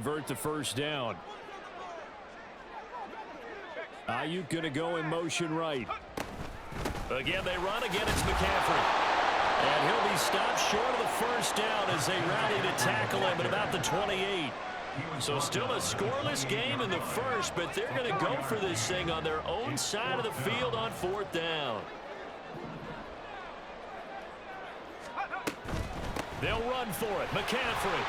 convert the first down. Ayuk going to go in motion right. Again, they run. Again, it's McCaffrey. And he'll be stopped short of the first down as they rally to tackle him at about the 28. So still a scoreless game in the first, but they're going to go for this thing on their own side of the field on fourth down. They'll run for it. McCaffrey.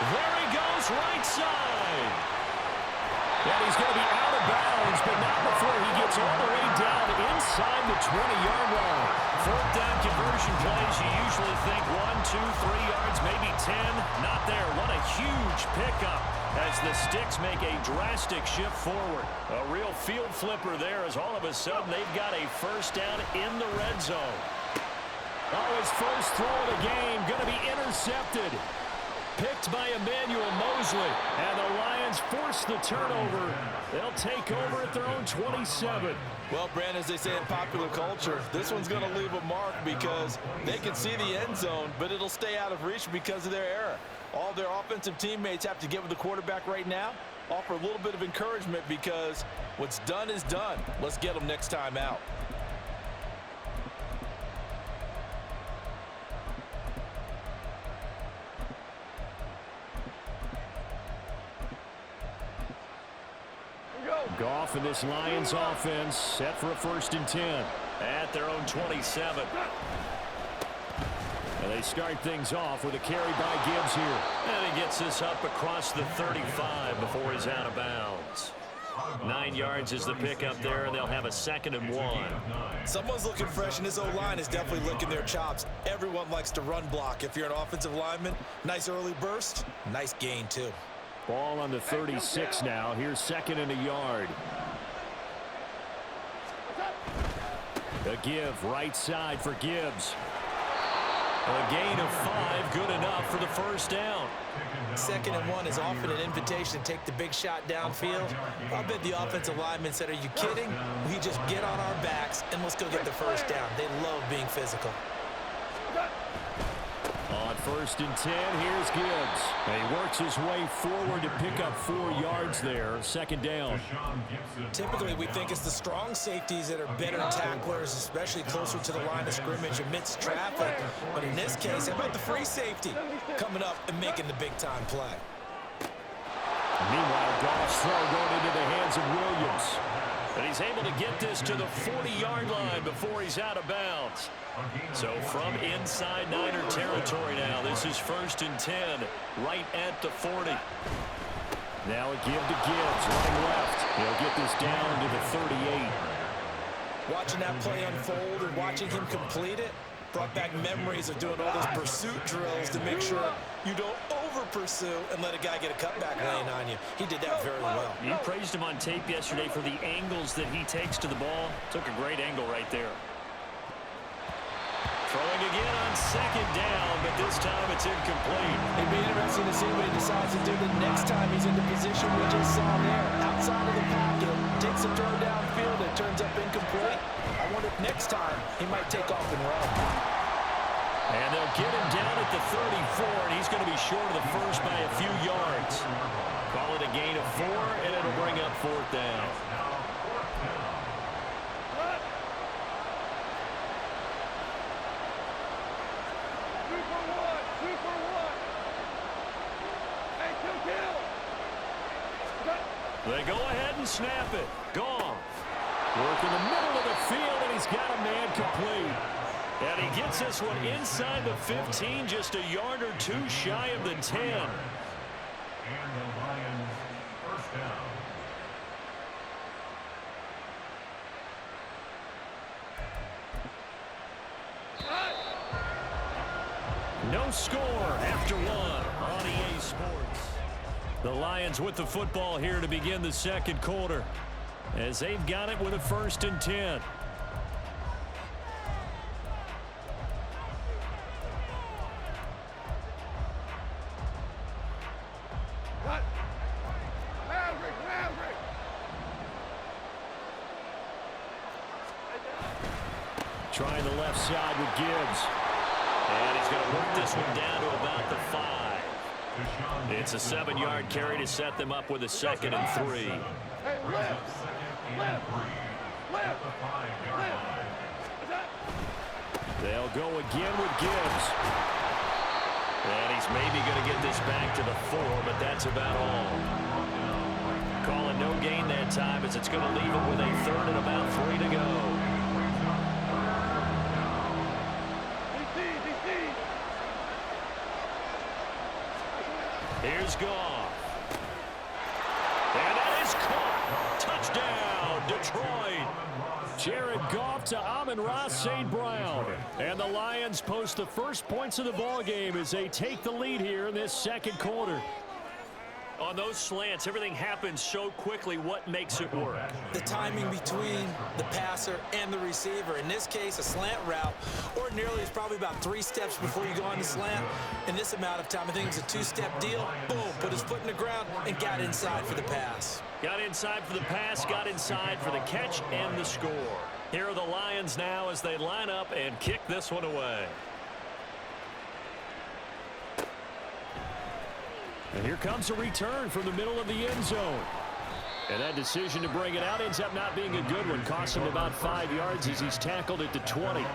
There he goes, right side. And he's going to be out of bounds, but not before he gets all the way down inside the 20-yard line. Fourth down conversion plays, you usually think 1, 2, 3 yards, maybe 10. Not there. What a huge pickup as the Sticks make a drastic shift forward. A real field flipper there as all of a sudden they've got a first down in the red zone. Oh, his first throw of the game going to be intercepted. Picked by Emmanuel Mosley. And the Lions force the turnover. They'll take over at their own 27. Well, Brandon, as they say in popular culture, this one's going to leave a mark because they can see the end zone, but it'll stay out of reach because of their error. All their offensive teammates have to get with the quarterback right now, offer a little bit of encouragement because what's done is done. Let's get them next time out. Goff and this Lions offense set for a 1st and 10 at their own 27. And they start things off with a carry by Gibbs here. And he gets this up across the 35 before he's out of bounds. 9 yards is the pickup there, and they'll have a 2nd and 1. Someone's looking fresh, and his O-line is definitely licking their chops. Everyone likes to run block. If you're an offensive lineman, nice early burst, nice gain too. Ball on the 36 now. Here's 2nd and a yard. A give right side for Gibbs. A gain of 5, good enough for the first down. 2nd and 1 is often an invitation to take the big shot downfield. I'll bet the offensive lineman said, are you kidding? We just get on our backs and let's go get the first down. They love being physical. On 1st and 10, here's Gibbs. And he works his way forward to pick up 4 yards there. 2nd down. Typically, we think it's the strong safeties that are better tacklers, especially closer to the line of scrimmage amidst traffic. But in this case, how about the free safety coming up and making the big-time play? Meanwhile, Goff's throw going into the hands of Williams. And he's able to get this to the 40-yard line before he's out of bounds. So from inside Niner territory now, this is 1st and 10, right at the 40. Now a give to Gibbs, running left. He'll get this down to the 38. Watching that play unfold and watching him complete it brought back memories of doing all those pursuit drills to make sure you don't over-pursue and let a guy get a cutback lane on you. He did that very well. You praised him on tape yesterday for the angles that he takes to the ball. Took a great angle right there. Throwing again on 2nd down, but this time it's incomplete. It'd be interesting to see what he decides to do the next time he's in the position we just saw there. Outside of the pocket, takes a throw downfield, it turns up incomplete. I wonder if next time he might take off and run. And they'll get him down at the 34, and he's going to be short of the first by a few yards. Call it a gain of 4, and it'll bring up 4th down. They go ahead and snap it. Goff. Work in the middle of the field, and he's got a man complete. And he gets this one inside the 15, just a yard or 2 shy of the 10. And the Lions first down. No score after 1 on EA Sports. The Lions with the football here to begin the 2nd quarter, as they've got it with a 1st and 10. Trying the left side with Gibbs. And he's going to work this one down to about the 5. It's a 7-yard carry to set them up with a 2nd and 3. They'll go again with Gibbs. And he's maybe going to get this back to the 4, but that's about all. Calling no gain that time as it's going to leave him with a 3rd and about 3 to go. Here's Goff. And that is caught. Touchdown, Detroit. Jared Goff to Amon-Ra St. Brown. And the Lions post the first points of the ballgame as they take the lead here in this 2nd quarter. On those slants, everything happens so quickly. What makes it work? The timing between the passer and the receiver. In this case, a slant route ordinarily is probably about 3 steps before you go on the slant. In this amount of time, I think it's a 2-step deal. Boom, put his foot in the ground and got inside for the pass. Got inside for the pass, got inside for the catch and the score. Here are the Lions now as they line up and kick this one away. And here comes a return from the middle of the end zone. And that decision to bring it out ends up not being a good one. Cost him about 5 yards as he's tackled at the 20.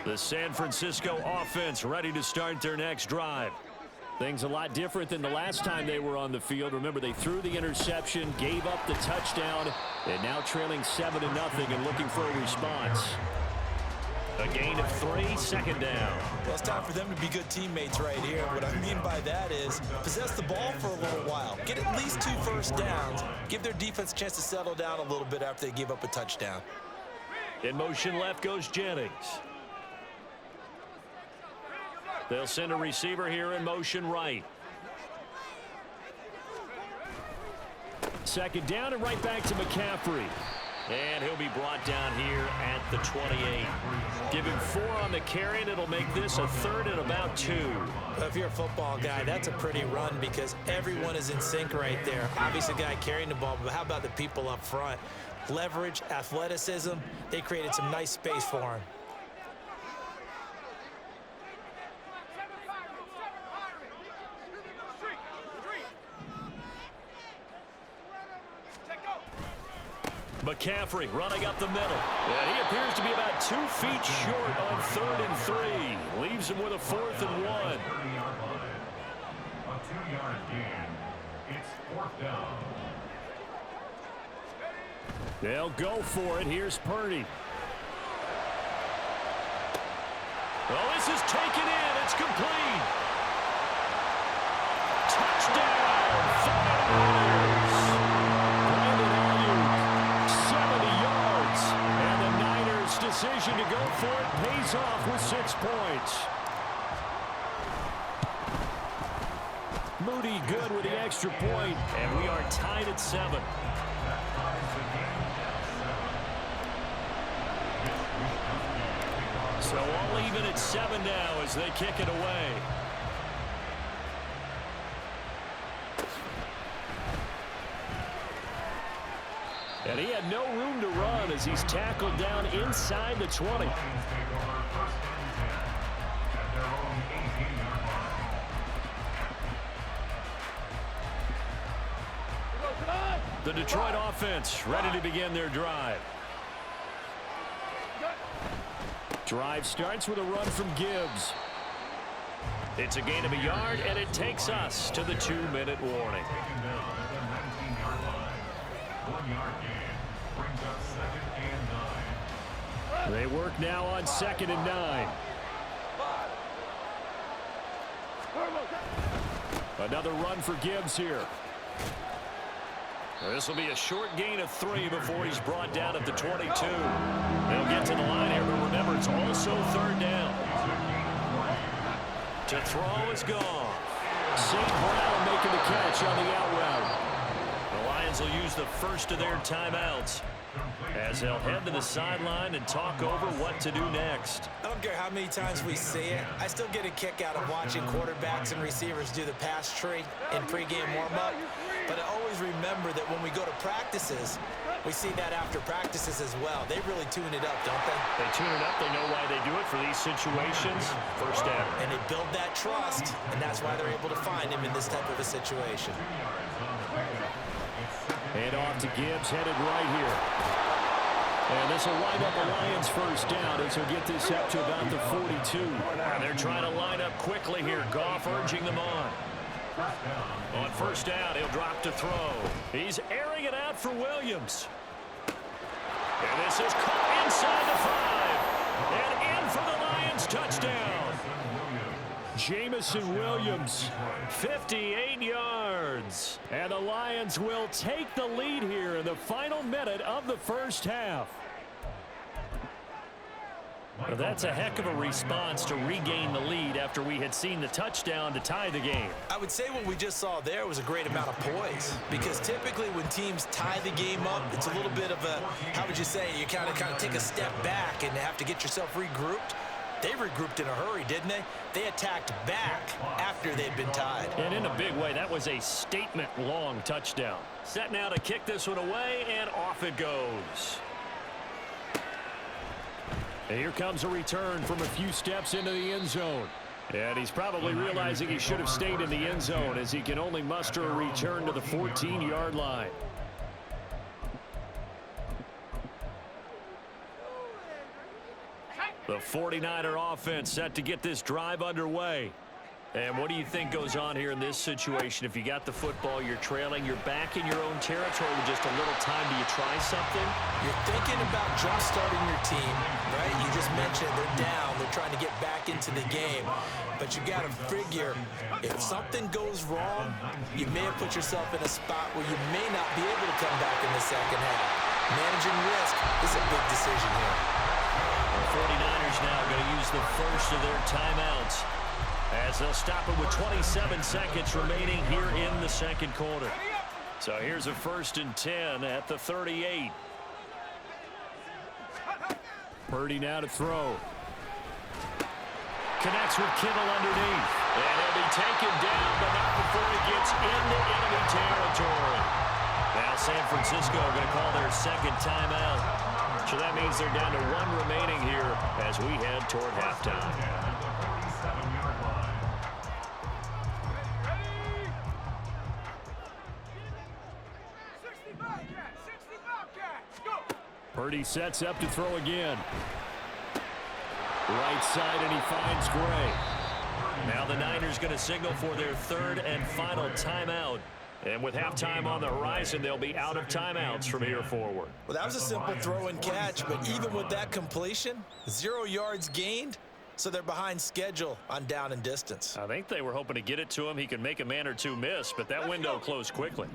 The San Francisco offense ready to start their next drive. Things a lot different than the last time they were on the field. Remember, they threw the interception, gave up the touchdown, and now trailing 7-0 and looking for a response. A gain of 3, 2nd down. Well, it's time for them to be good teammates right here. What I mean by that is possess the ball for a little while. Get at least 2 first downs. Give their defense a chance to settle down a little bit after they give up a touchdown. In motion left goes Jennings. They'll send a receiver here in motion right. 2nd down and right back to McCaffrey. And he'll be brought down here at the 28. Give him 4 on the carry, and it'll make this a 3rd and about 2. Well, if you're a football guy, that's a pretty run because everyone is in sync right there. Obviously, the guy carrying the ball, but how about the people up front? Leverage, athleticism, they created some nice space for him. McCaffrey running up the middle. And he appears to be about 2 feet short on 3rd and 3. Leaves him with a 4th and 1. A 2-yard gain. It's 4th down. They'll go for it. Here's Purdy. Well, this is taken in. It's complete. Touchdown. Decision to go for it pays off with 6 points. Moody good with the extra point, and we are tied at 7. So all even at 7 now as they kick it away. And he had no room to run as he's tackled down inside the 20. The Detroit offense ready to begin their drive. Drive starts with a run from Gibbs. It's a gain of a yard, and it takes us to the 2-minute warning. 1-yard gain brings up 2nd and 9. They work now on 2nd and 9. Another run for Gibbs here. This will be a short gain of 3 before he's brought down at the 22. They'll get to the line here, but remember, it's also 3rd down. To throw is gone. St. Brown making the catch on the out route. The Lions will use the first of their timeouts as they'll head to the sideline and talk over what to do next. I don't care how many times we see it. I still get a kick out of watching quarterbacks and receivers do the pass tree in pregame warm-up. But it always always remember that when we go to practices, we see that after practices as well. They really tune it up, don't they? They tune it up. They know why they do it for these situations. First down. And they build that trust, and that's why they're able to find him in this type of a situation. And off to Gibbs, headed right here. And this will wind up the Lions' first down as he'll get this up to about the 42. And they're trying to line up quickly here. Goff urging them on. On first down, he'll drop to throw. He's airing it out for Williams. And this is caught inside the 5. And in for the Lions touchdown. Jamison Williams, 58 yards. And the Lions will take the lead here in the final minute of the first half. Well, that's a heck of a response to regain the lead after we had seen the touchdown to tie the game. I would say what we just saw there was a great amount of poise, because typically when teams tie the game up, it's a little bit of a, how would you say, you kind of take a step back and have to get yourself regrouped. They regrouped in a hurry, didn't they? They attacked back after they'd been tied. And in a big way, that was a statement-long touchdown. Set now to kick this one away, and off it goes. And here comes a return from a few steps into the end zone. And he's probably realizing he should have stayed in the end zone, as he can only muster a return to the 14-yard line. The 49er offense set to get this drive underway. And what do you think goes on here in this situation? If you got the football, you're trailing, you're back in your own territory with just a little time. Do you try something? You're thinking about jump-starting your team, right? You just mentioned they're down. They're trying to get back into the game. But you got to figure, if something goes wrong, you may have put yourself in a spot where you may not be able to come back in the second half. Managing risk is a big decision here. The 49ers now going to use the first of their timeouts, as they'll stop it with 27 seconds remaining here in the second quarter. So here's a 1st and 10 at the 38. Purdy now to throw. Connects with Kittle underneath. And he'll be taken down, but not before he gets into enemy territory. Now San Francisco going to call their second timeout. So that means they're down to 1 remaining here as we head toward halftime. Purdy sets up to throw again. Right side, and he finds Gray. Now the Niners going to signal for their 3rd and final timeout. And with halftime on the horizon, they'll be out of timeouts from here forward. Well, that was a simple throw and catch, but even with that completion, 0 yards gained, so they're behind schedule on down and distance. I think they were hoping to get it to him. He could make a man or two miss, but that window closed quickly.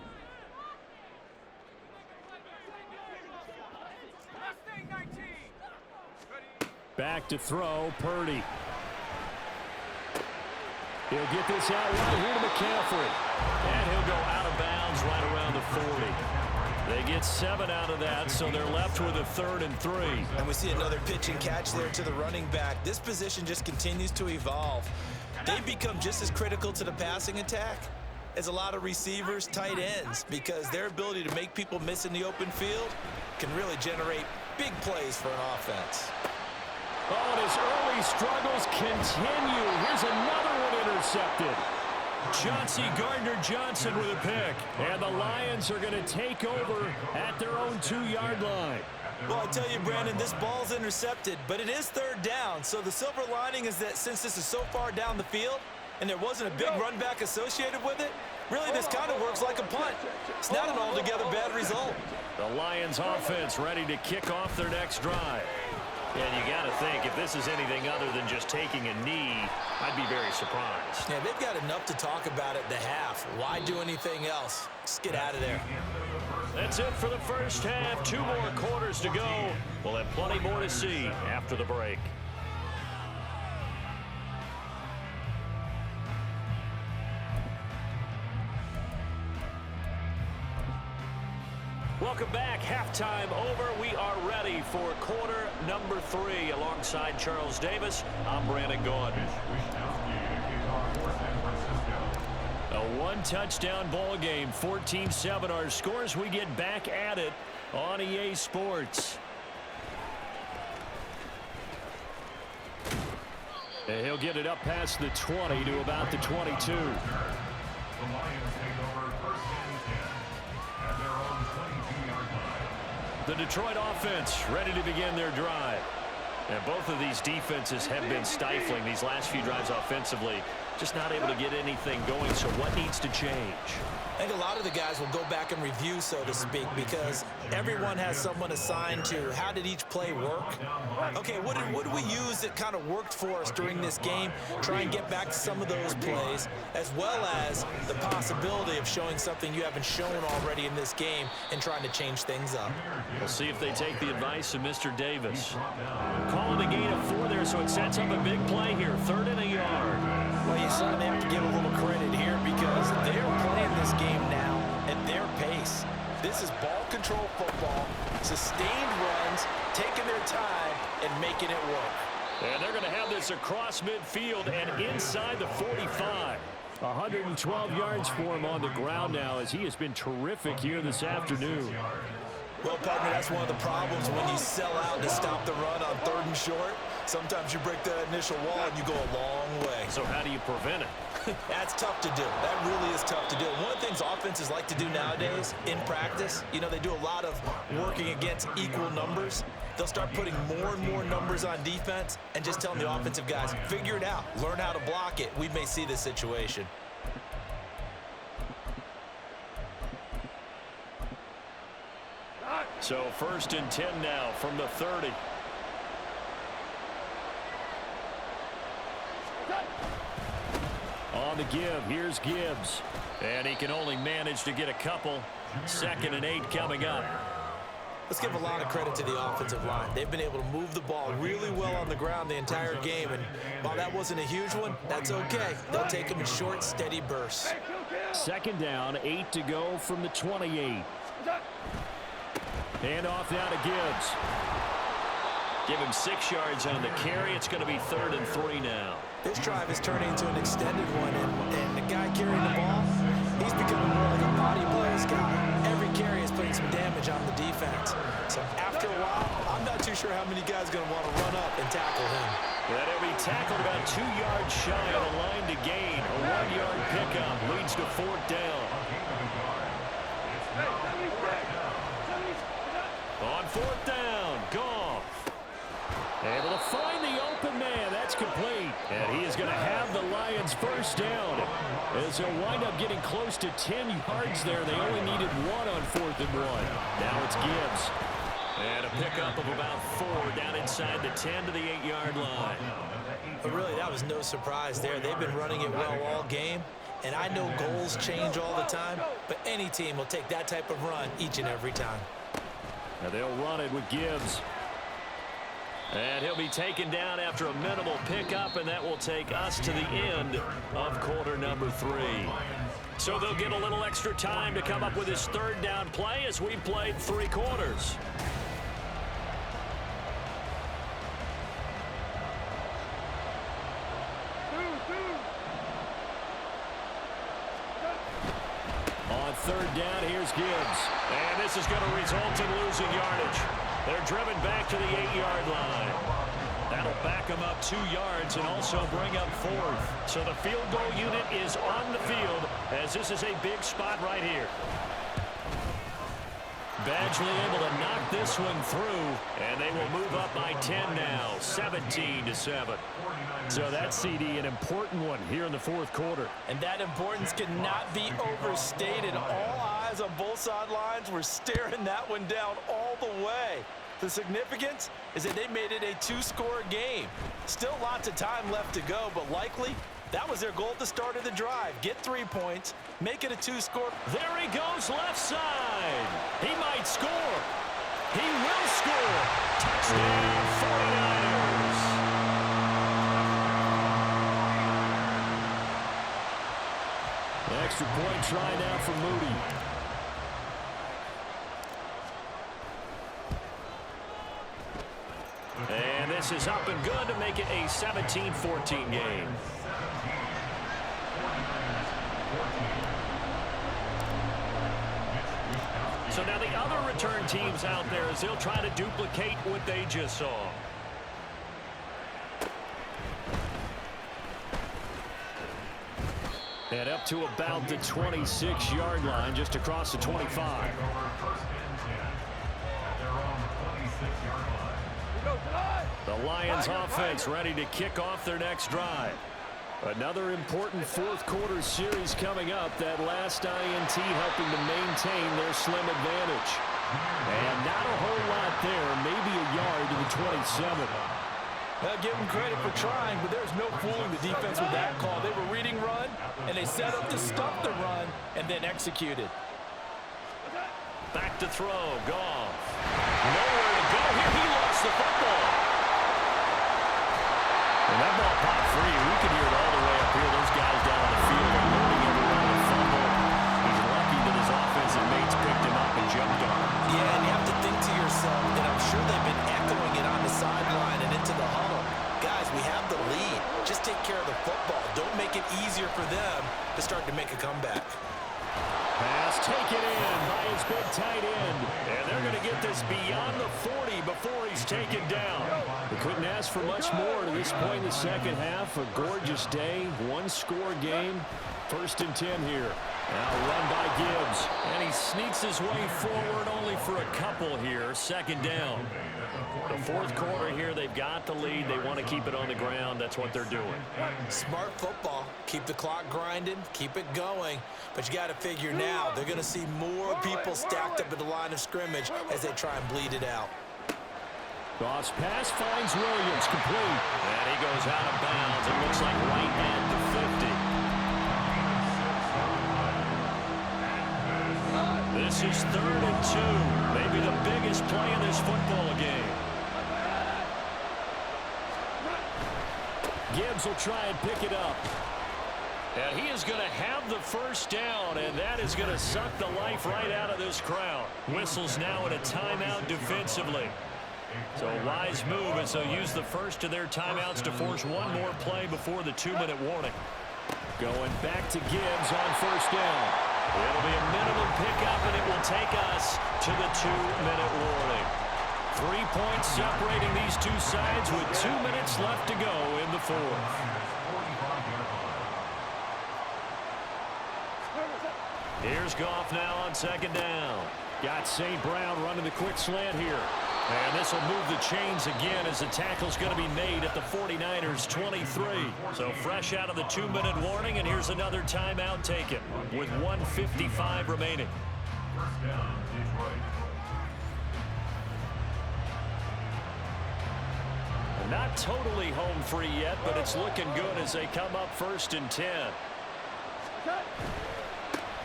Back to throw, Purdy. He'll get this out right here to McCaffrey. And he'll go out of bounds right around the 40. They get 7 out of that, so they're left with a 3rd and 3. And we see another pitch and catch there to the running back. This position just continues to evolve. They become just as critical to the passing attack as a lot of receivers, tight ends, because their ability to make people miss in the open field can really generate big plays for an offense. Oh, and his early struggles continue. Here's another one intercepted. Chauncey Gardner-Johnson with a pick. And the Lions are going to take over at their own 2-yard line. Well, I tell you, Brandon, this ball's intercepted, but it is 3rd down. So the silver lining is that since this is so far down the field and there wasn't a big run back associated with it, really this kind of works like a punt. It's not an altogether bad result. The Lions offense ready to kick off their next drive. And you got to think, if this is anything other than just taking a knee, I'd be very surprised. Yeah, they've got enough to talk about at the half. Why do anything else? Just get out of there. That's it for the first half. 2 more quarters to go. We'll have plenty more to see after the break. Welcome back. Halftime over. We are ready for quarter number 3. Alongside Charles Davis, I'm Brandon Gaudin. A One-touchdown ball game, 14-7 our scores. We get back at it on EA Sports. And he'll get it up past the 20 to about the 22. The Lions take over first and 10 at their own 22-yard line. The Detroit offense ready to begin their drive. And both of these defenses have been stifling these last few drives offensively. Just not able to get anything going, so what needs to change? I think a lot of the guys will go back and review, so to speak, because everyone has someone assigned to how did each play work. Okay, what did we use that kind of worked for us during this game? Try and get back to some of those plays, as well as the possibility of showing something you haven't shown already in this game and trying to change things up. We'll see if they take the advice of Mr. Davis. Calling a gain of 4 there, so it sets up a big play here. 3rd and a yard. Well, you certainly have to give a little credit here because they're playing this game now at their pace. This is ball control football, sustained runs, taking their time and making it work. And they're going to have this across midfield and inside the 45. 112 yards for him on the ground now as he has been terrific here this afternoon. Well, partner, that's one of the problems when you sell out to stop the run on 3rd and short. Sometimes you break that initial wall and you go a long way. So how do you prevent it? That's tough to do. That really is tough to do. One of the things offenses like to do nowadays in practice, you know, they do a lot of working against equal numbers. They'll start putting more and more numbers on defense and just telling the offensive guys, figure it out, learn how to block it. We may see this situation. So 1st and 10 now from the 30. On the give, here's Gibbs. And he can only manage to get a couple. 2nd and 8 coming up. Let's give a lot of credit to the offensive line. They've been able to move the ball really well on the ground the entire game. And while that wasn't a huge one, that's okay. They'll take them in short, steady bursts. 2nd down, 8 to go from the 28. Hand off now to Gibbs. Give him 6 yards on the carry. It's going to be 3rd and 3 now. This drive is turning into an extended one, and the guy carrying the ball, he's becoming more like a body blows guy. Every carry is putting some damage on the defense. So after a while, I'm not too sure how many guys are going to want to run up and tackle him. That he'll be tackled about 2 yards shy of the line to gain. A 1-yard pickup leads to 4th down. On 4th down, Goff. Able to find the open man. That's complete. And he is going to have the Lions first down. As they'll wind up getting close to 10 yards there. They only needed 1 on 4th and 1. Now it's Gibbs. And a pickup of about 4 down inside the 10 to the 8-yard line. But really, that was no surprise there. They've been running it well all game. And I know goals change all the time, but any team will take that type of run each and every time. Now they'll run it with Gibbs. And he'll be taken down after a minimal pickup, and that will take us to the end of quarter number 3. So they'll get a little extra time to come up with his 3rd down play as we played 3 quarters. On 3rd down, here's Gibbs. And this is going to result in losing yardage. They're driven back to the 8-yard line. That'll back them up 2 yards and also bring up 4th. So the field goal unit is on the field as this is a big spot right here. Badgley able to knock this one through, and they will move up by 10 now, 17-7. So that CD, an important one here in the 4th quarter. And that importance cannot be overstated. All eyes on both sidelines were staring that one down all the way. The significance is that they made it a 2-score game. Still lots of time left to go, but likely that was their goal at the start of the drive. Get 3 points, make it a 2-score. There he goes left side. He might score. He will score. Touchdown 49ers. The extra point try now for Moody. And this is up and good to make it a 17-14 game. So now the other return teams out there as they'll try to duplicate what they just saw. And up to about the 26-yard line, just across the 25. The Lions offense ready to kick off their next drive. Another important fourth quarter series coming up. That last INT helping to maintain their slim advantage. And not a whole lot there, maybe a yard to the 27. Give them credit for trying, but there's no fooling the defense with that call. They were reading run, and they set up to stop the run, and then executed. Back to throw, Goff. Nowhere to go here. He lost the football. And that ball popped free. We could hear it all the way up here. Those guys down on the field are learning every round of fumble. He's lucky that his offensive mates picked him up and jumped on him. Yeah, and you have to think to yourself that I'm sure they've been echoing it on the sideline and into the huddle. Guys, we have the lead. Just take care of the football. Don't make it easier for them to start to make a comeback. Pass taken in by his big tight end. And they're going to get this beyond the 40 before he's taken down. We couldn't ask for much more to this point in the second half. A gorgeous day, one-score game. 1st and 10 here. Now run by Gibbs. And he sneaks his way forward only for a couple here. 2nd down. The fourth quarter here, they've got the lead. They want to keep it on the ground. That's what they're doing. Smart football. Keep the clock grinding. Keep it going. But you got to figure now, they're going to see more people stacked up at the line of scrimmage as they try and bleed it out. Goff's pass finds Williams, complete. And he goes out of bounds. It looks like right at the 50. This is 3rd and 2. Maybe the biggest play in this football game. Gibbs will try and pick it up. And he is going to have the 1st down, and that is going to suck the life right out of this crowd. Whistles now in a timeout defensively. So a wise move as they'll use the first of their timeouts to force one more play before the 2-minute warning. Going back to Gibbs on 1st down. It'll be a minimum pickup, and it will take us to the 2-minute warning. 3 points separating these two sides with 2 minutes left to go in the 4th. Here's Goff now on 2nd down. Got St. Brown running the quick slant here. And this will move the chains again as the tackle's going to be made at the 49ers 23. So fresh out of the 2-minute warning, and here's another timeout taken with 1:55 remaining. First down, Detroit. Not totally home free yet, but it's looking good as they come up 1st and 10.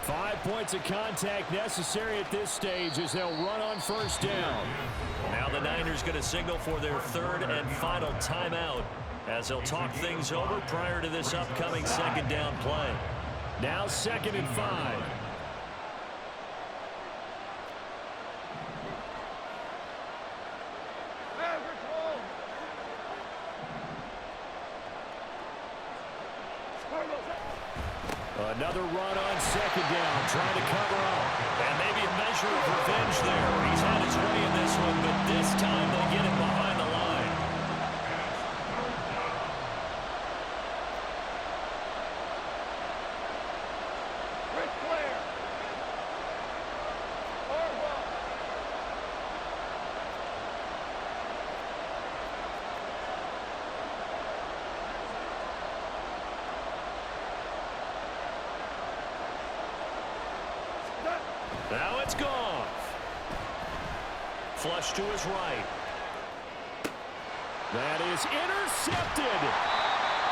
5 points of contact necessary at this stage as they'll run on 1st down. Now the Niners going to signal for their 3rd and final timeout as they'll talk things over prior to this upcoming 2nd down play. Now 2nd and 5. Another run on 2nd down, trying to cover up. And maybe a measure of revenge there. He's had his way in this one, but this time they get him behind the line. Now it's gone. Flush to his right. That is intercepted.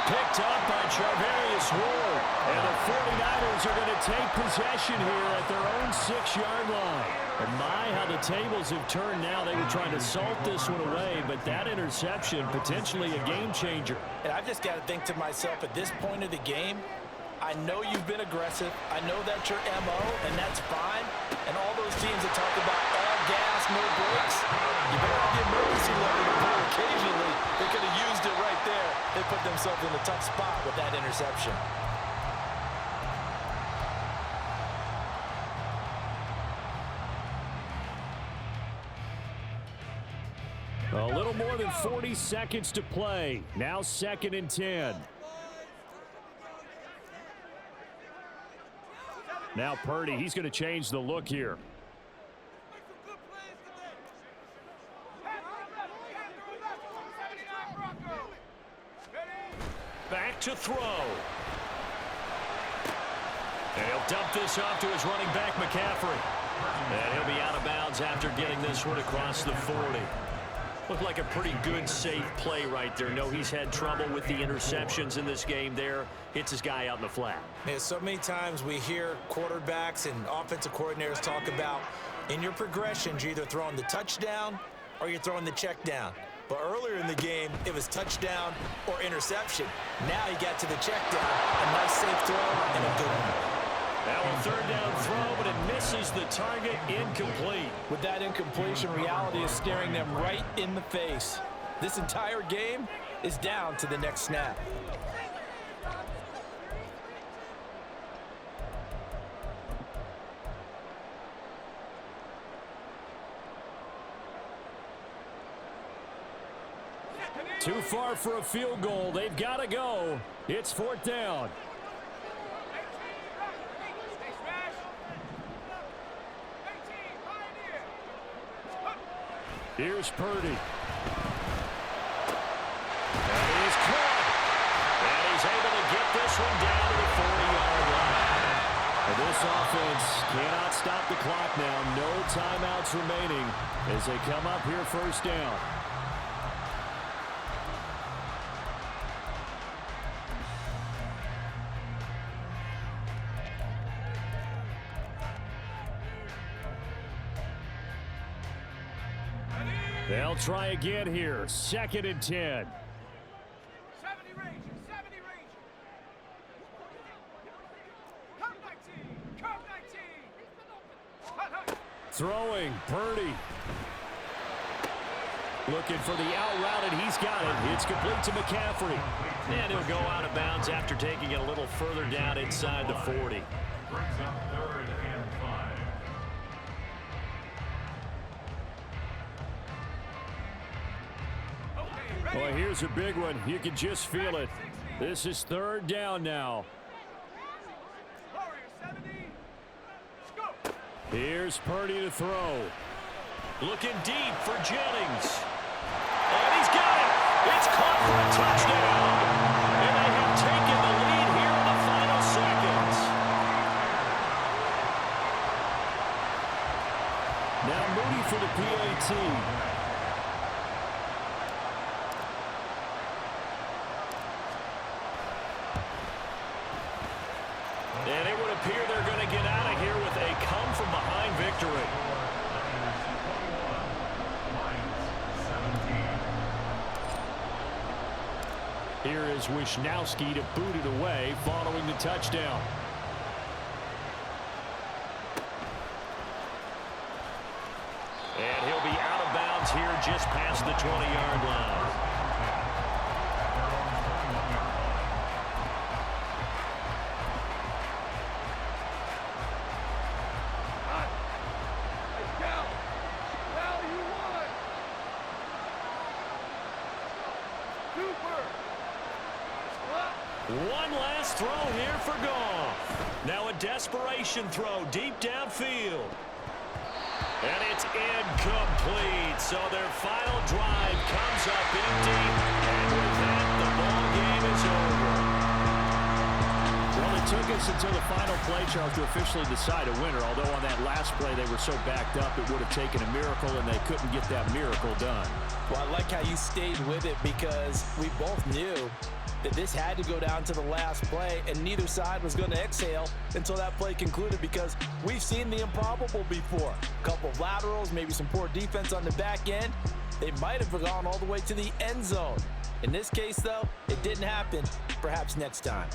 Picked up by Charvarius Ward. And the 49ers are going to take possession here at their own 6-yard line. And my, how the tables have turned now. They were trying to salt this one away, but that interception, potentially a game changer. And I've just got to think to myself, at this point of the game, I know you've been aggressive. I know that's your MO, and that's fine. And all those teams that talk about all gas, no brakes, you better have the emergency lever to pull occasionally. They could have used it right there. They put themselves in a tough spot with that interception. A little more than 40 seconds to play. Now 2nd and 10. Now Purdy, he's going to change the look here. Back to throw. And he'll dump this off to his running back, McCaffrey. And he'll be out of bounds after getting this one across the 40. Looked like a pretty good, safe play right there. No, he's had trouble with the interceptions in this game there. Hits his guy out in the flat. Yeah, so many times we hear quarterbacks and offensive coordinators talk about in your progressions, you're either throwing the touchdown or you're throwing the check down. But earlier in the game, it was touchdown or interception. Now he got to the check down. A nice safe throw and a good one. Now a 3rd down throw, but it misses the target, incomplete. With that incompletion, reality is staring them right in the face. This entire game is down to the next snap. Too far for a field goal. They've got to go. It's 4th down. Here's Purdy. And he's caught. And he's able to get this one down to the 40-yard line. And this offense cannot stop the clock now. No timeouts remaining as they come up here 1st down. They'll try again here. 2nd and 10. 70 range. 70 range. Come 19. Come 19. Throwing, Purdy. Looking for the out route, and he's got it. It's complete to McCaffrey. And he'll go out of bounds after taking it a little further down inside the 40. Brings up 3rd and 5. Well, here's a big one. You can just feel it. This is 3rd down now. Here's Purdy to throw. Looking deep for Jennings. And he's got it. It's caught for a touchdown. And they have taken the lead here in the final seconds. Now Moody for the PAT. And it would appear they're going to get out of here with a come-from-behind victory. Here is Wisnowski to boot it away following the touchdown. And he'll be out of bounds here just past the 20-yard line. One last throw here for Goff. Now a desperation throw deep downfield. And it's incomplete. So their final drive comes up empty. And with that, the ball game is over. Well, it took us until the final play, Charles, to officially decide a winner. Although on that last play they were so backed up, it would have taken a miracle, and they couldn't get that miracle done. Well, I like how you stayed with it because we both knew that this had to go down to the last play, and neither side was going to exhale until that play concluded because we've seen the improbable before. A couple of laterals, maybe some poor defense on the back end. They might have gone all the way to the end zone. In this case, though, it didn't happen. Perhaps next time.